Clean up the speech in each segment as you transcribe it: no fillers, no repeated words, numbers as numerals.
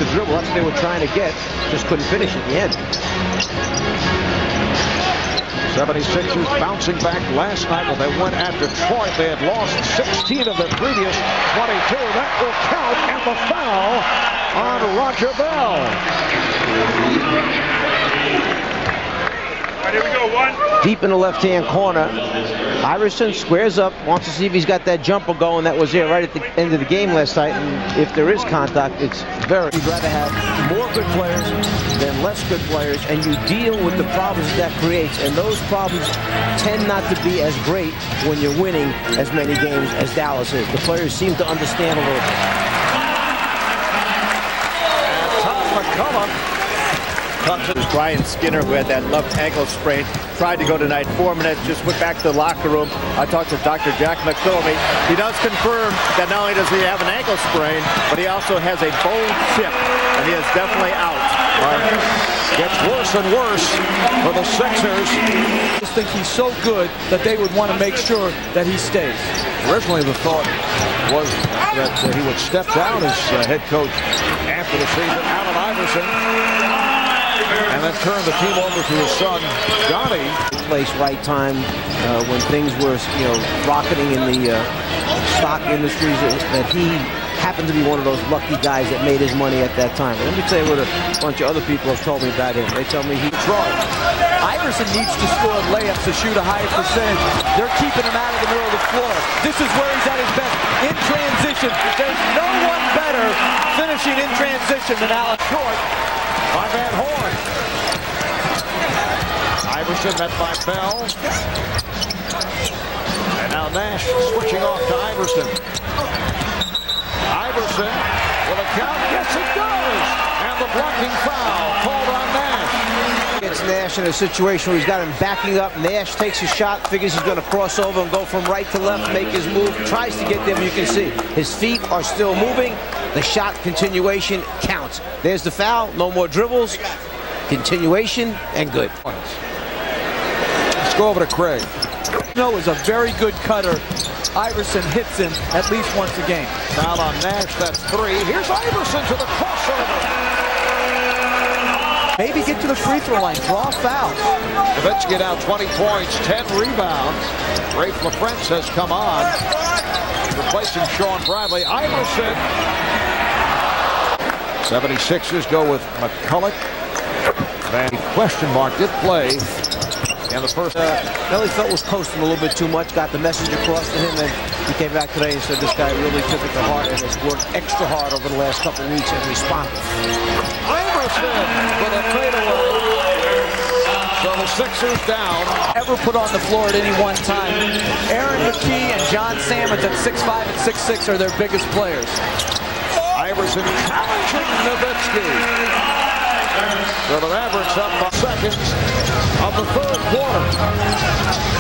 the dribble. That's what they were trying to get. Just couldn't finish at the end. 76ers bouncing back last night when they went at Detroit. They had lost 16 of their previous 22. That will count, and the foul on Roger Bell. All right, here we go, one. Deep in the left-hand corner, Iverson squares up, wants to see if he's got that jumper going that was there right at the end of the game last night. And if there is contact, it's very... You'd rather have more good players than less good players, and you deal with the problems that creates. And those problems tend not to be as great when you're winning as many games as Dallas is. The players seem to understand a little bit. And Tom McCullough comes in. Brian Skinner, who had that left ankle sprain, tried to go tonight. 4 minutes, just went back to the locker room. I talked to Dr. Jack McPhillamy. He does confirm that not only does he have an ankle sprain, but he also has a bone chip, and he is definitely out. gets worse and worse for the Sixers. I just think he's so good that they would want to make sure that he stays. Originally the thought was that he would step down as head coach after the season. Allen Iverson, and then turn the team over to his son, Johnny. Place, right time, when things were, rocketing in the stock industries, that he happened to be one of those lucky guys that made his money at that time. But let me tell you what a bunch of other people have told me about him. They tell me he tried. Iverson needs to score layups to shoot a higher percentage. They're keeping him out of the middle of the floor. This is where he's at his best, in transition. There's no one better finishing in transition than Allen. Short by Van Horn. Iverson met by Bell. And now Nash switching off to Iverson. Iverson will it count? Yes, it does. And the blocking foul called on Nash. Gets Nash in a situation where he's got him backing up. Nash takes a shot, figures he's going to cross over and go from right to left, make his move, tries to get there, but you can see his feet are still moving. The shot continuation counts. There's the foul, no more dribbles, continuation, and good. Let's go over to Craig. Is a very good cutter. Iverson hits him at least once a game. Foul on Nash, that's 3. Here's Iverson to the crossover. Maybe get to the free throw line, draw fouls. Nowitzki now 20 points, 10 rebounds. Rafe LaFrentz has come on, replacing Sean Bradley. Iverson. 76ers go with McCulloch. And question mark did play in the first. Nelly felt was coasting a little bit too much, got the message across to him, and he came back today and said this guy really took it to heart and has worked extra hard over the last couple of weeks and responded. Iverson with a fadeaway. So the Sixers down. Ever put on the floor at any one time. Aaron McKee and John Salmons at 6'5" and 6'6" are their biggest players. Iverson challenging Nowitzki. So the Mavericks up by seconds of the third quarter.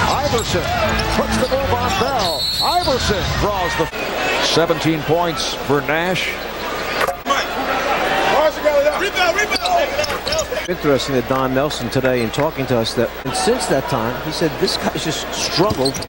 Iverson puts the move on Bell. Iverson draws the 17 points for Nash. Interesting that Don Nelson today in talking to us that, and since that time, he said this guy's just struggled